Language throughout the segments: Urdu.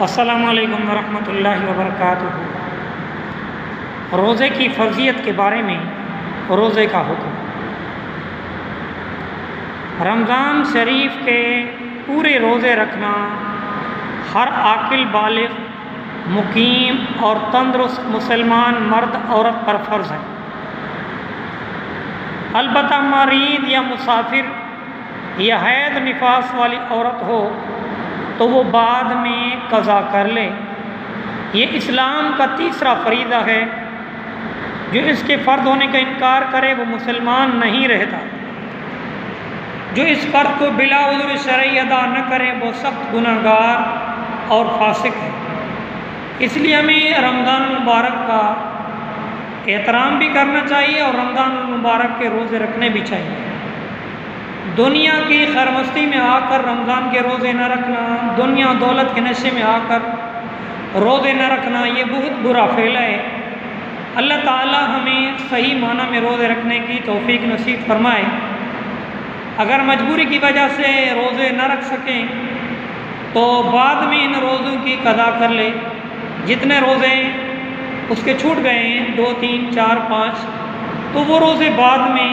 السلام علیکم ورحمۃ اللہ وبرکاتہ۔ روزے کی فرضیت کے بارے میں روزے کا حکم۔ رمضان شریف کے پورے روزے رکھنا ہر عاقل بالغ مقیم اور تندرست مسلمان مرد عورت پر فرض ہے۔ البتہ مریض یا مسافر یا حیض نفاس والی عورت ہو تو وہ بعد میں قضا کر لے۔ یہ اسلام کا تیسرا فریضہ ہے۔ جو اس کے فرض ہونے کا انکار کرے وہ مسلمان نہیں رہتا۔ جو اس فرض کو بلا عذر شرعی ادا نہ کرے وہ سخت گناہ گار اور فاسق ہے۔ اس لیے ہمیں رمضان المبارک کا احترام بھی کرنا چاہیے اور رمضان المبارک کے روزے رکھنے بھی چاہیے۔ دنیا کی خرمستی میں آ کر رمضان کے روزے نہ رکھنا، دنیا دولت کے نشے میں آ کر روزے نہ رکھنا، یہ بہت برا فعل ہے۔ اللہ تعالی ہمیں صحیح معنی میں روزے رکھنے کی توفیق نصیب فرمائے۔ اگر مجبوری کی وجہ سے روزے نہ رکھ سکیں تو بعد میں ان روزوں کی قضا کر لے۔ جتنے روزے اس کے چھوٹ گئے ہیں 2 3 4 5 تو وہ روزے بعد میں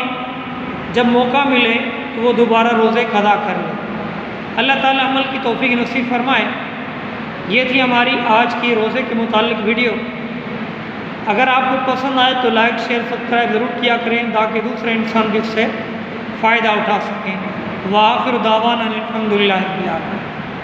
جب موقع ملے تو وہ دوبارہ روزے قضا کر لے۔ اللہ تعالیٰ عمل کی توفیق نصیب فرمائے۔ یہ تھی ہماری آج کی روزے کے متعلق ویڈیو۔ اگر آپ کو پسند آئے تو لائک شیئر سبسکرائب ضرور کیا کریں تاکہ دوسرے انسان بھی اس سے فائدہ اٹھا سکیں۔ وآخر دعوانا الحمدللہ رب العالمین۔